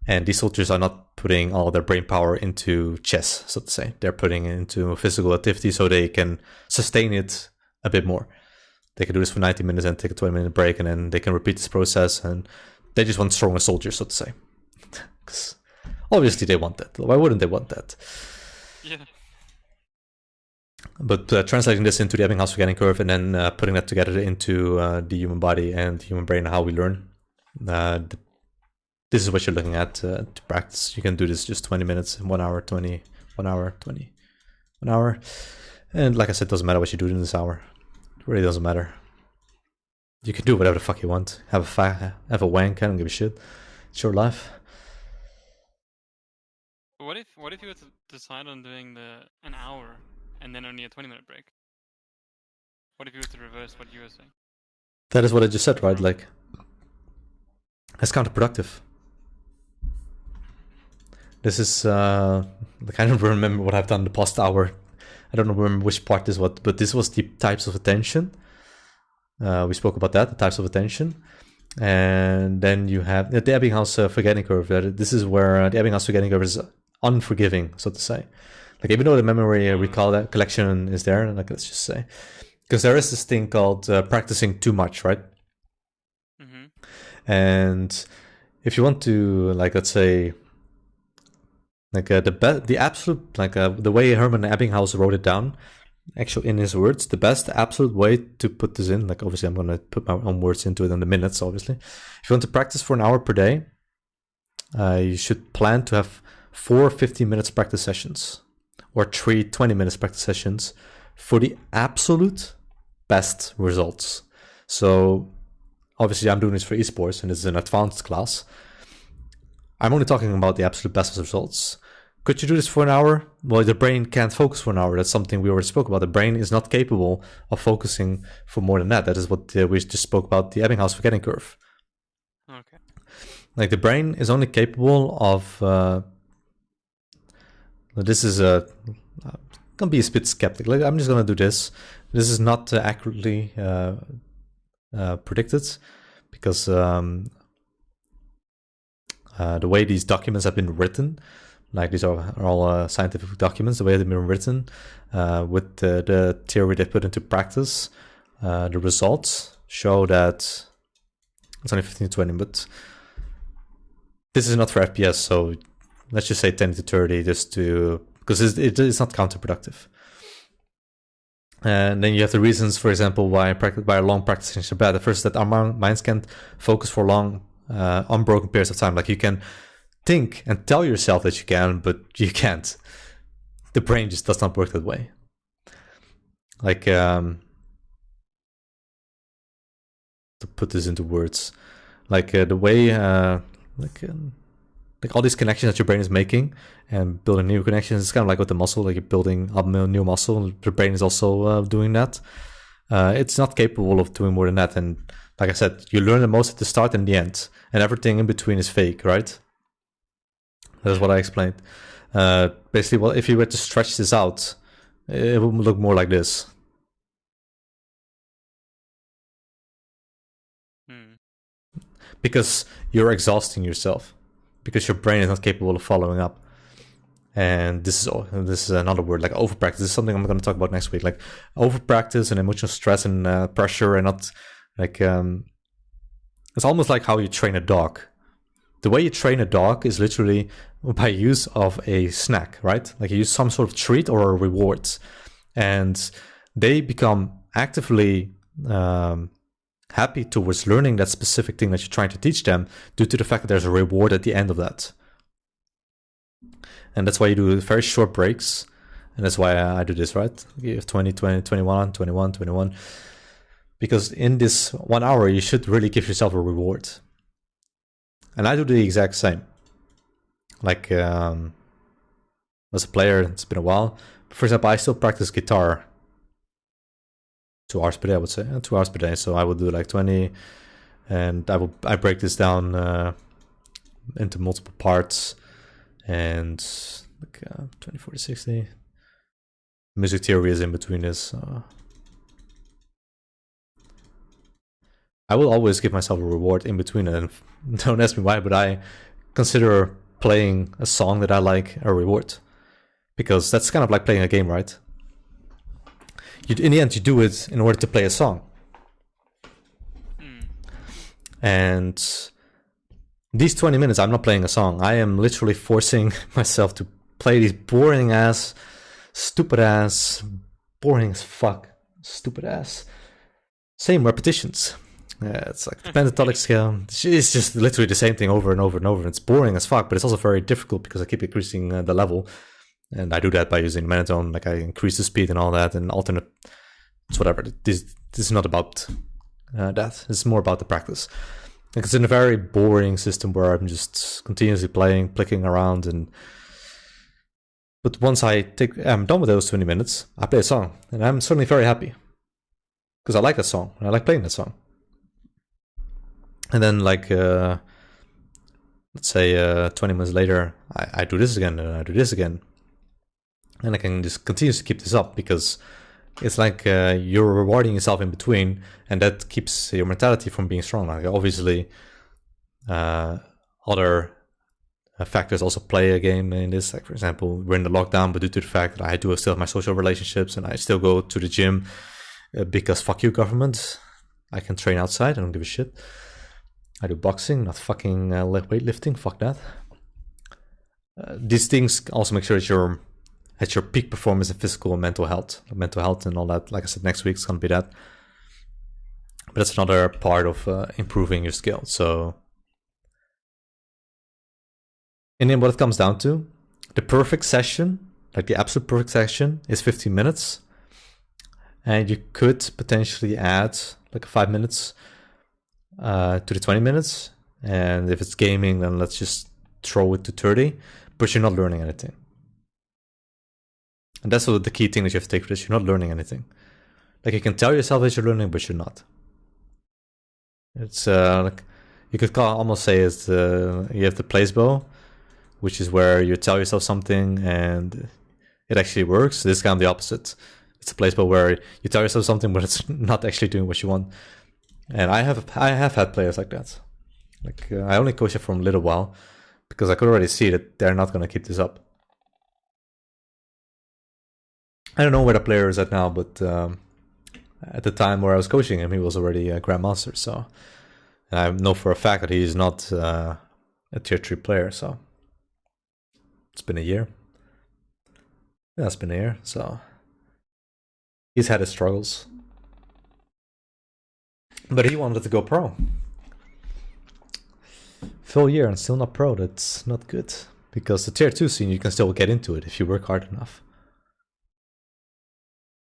A: And these soldiers are not putting all their brain power into chess, so to say. They're putting it into physical activity so they can sustain it a bit more. They can do this for 90 minutes and take a 20-minute break, and then they can repeat this process, and they just want stronger soldiers, so to say. Because obviously they want that. Why wouldn't they want that?
B: Yeah.
A: But translating this into the Ebbinghaus forgetting curve and then putting that together into the human body and the human brain and how we learn, this is what you're looking at to practice. You can do this just 20 minutes, 1 hour, 20, 1 hour, 20, 1 hour. And like I said, it doesn't matter what you do in this hour. It really doesn't matter. You can do whatever the fuck you want. Have a wank, I don't give a shit. It's your life.
B: What if you were to decide on doing an hour and then only a 20-minute break? What if you were to reverse what you were saying?
A: That is what I just said, right? Like, that's counterproductive. This is, I can't remember what I've done the past hour. I don't remember which part this was, but this was the types of attention. We spoke about that, the types of attention. And then you have the Ebbinghaus forgetting curve. This is where the Ebbinghaus forgetting curve is unforgiving, so to say. Like, even though the memory recall collection is there, like, let's just say, because there is this thing called practicing too much, right?
B: Mm-hmm.
A: And if you want to, like, let's say, like the absolute, like the way Herman Ebbinghaus wrote it down, actually in his words, the best absolute way to put this in, like, obviously I'm going to put my own words into it in the minutes, obviously. If you want to practice for an hour per day, you should plan to have 4 15-minute practice sessions or 3 20-minute practice sessions for the absolute best results. So obviously I'm doing this for esports and this is an advanced class. I'm only talking about the absolute best results. Could you do this for an hour? Well, the brain can't focus for an hour. That's something we already spoke about. The brain is not capable of focusing for more than that. That is what we just spoke about, the Ebbinghaus forgetting curve.
B: Okay.
A: Like, the brain is only capable of... this is a... I'm going to be a bit skeptic. Like, I'm just going to do this. This is not accurately predicted because the way these documents have been written, like, these are all scientific documents, the way they've been written, with the theory they put into practice, the results show that it's only 15 to 20, but this is not for FPS, so let's just say 10 to 30, just to, because it's not counterproductive. And then you have the reasons, for example, why a long practice sessions are bad. The first is that our minds can't focus for long, unbroken periods of time. Like, you can think and tell yourself that you can, but you can't. The brain just does not work that way. Like, to put this into words, like the way, like all these connections that your brain is making and building new connections, it's kind of like with the muscle, like you're building up a new muscle. The brain is also doing that. It's not capable of doing more than that. And like I said, you learn the most at the start and the end, and everything in between is fake, right? That's what I explained. Basically, well, if you were to stretch this out, it would look more like this. Because you're exhausting yourself. Because your brain is not capable of following up. And this is another word, like overpractice. This is something I'm going to talk about next week. Like, overpractice and emotional stress and pressure, and not like it's almost like how you train a dog. The way you train a dog is literally by use of a snack, right? Like, you use some sort of treat or a reward, and they become actively happy towards learning that specific thing that you're trying to teach them due to the fact that there's a reward at the end of that. And that's why you do very short breaks. And that's why I do this, right? You have 20, 20, 21, 21, 21. Because in this 1 hour, you should really give yourself a reward. And I do the exact same. Like, as a player, it's been a while. For example, I still practice guitar 2 hours per day, I would say. 2 hours per day. So I would do like 20. And I break this down into multiple parts. And like 20, 40, 60. Music theory is in between this. I will always give myself a reward in between it, and don't ask me why, but I consider playing a song that I like a reward. Because that's kind of like playing a game, right? In the end, you do it in order to play a song. And these 20 minutes, I'm not playing a song. I am literally forcing myself to play these boring ass, stupid ass, boring as fuck, stupid ass, same repetitions. Yeah, it's like the pentatonic scale. It's just literally the same thing over and over and over. It's boring as fuck, but it's also very difficult because I keep increasing the level. And I do that by using monotone, like I increase the speed and all that, and alternate. It's whatever. This is not about that. It's more about the practice. Like it's in a very boring system where I'm just continuously playing, clicking around, but once I'm done with those 20 minutes, I play a song, and I'm suddenly very happy because I like that song and I like playing that song. And then, like, let's say 20 minutes later, I do this again, and I do this again. And I can just continue to keep this up because it's like you're rewarding yourself in between, and that keeps your mentality from being strong. Like obviously, other factors also play a game in this. Like for example, we're in the lockdown, but due to the fact that I do still have my social relationships and I still go to the gym because fuck you government, I can train outside. I don't give a shit. I do boxing, not fucking weightlifting. Fuck that. These things also make sure that you're at your peak performance in physical and mental health and all that. Like I said, next week's gonna be that. But that's another part of improving your skill. So, and then what it comes down to, the perfect session, like the absolute perfect session, is 15 minutes, and you could potentially add like 5 minutes to the 20 minutes. And if it's gaming, then let's just throw it to 30. But you're not learning anything. And that's the key thing that you have to take for this. You're not learning anything. Like you can tell yourself that you're learning, but you're not. It's like you could almost say it's you have the placebo, which is where you tell yourself something and it actually works. This is kind of the opposite. It's a placebo where you tell yourself something, but it's not actually doing what you want. And I have had players like that. Like I only coached it for a little while because I could already see that they're not going to keep this up. I don't know where the player is at now, but at the time where I was coaching him, he was already a Grandmaster. So, and I know for a fact that he's not a tier 3 player. So, it's been a year. Yeah, it's been a year. So, he's had his struggles. But he wanted to go pro. Full year and still not pro. That's not good. Because the tier 2 scene, you can still get into it if you work hard enough.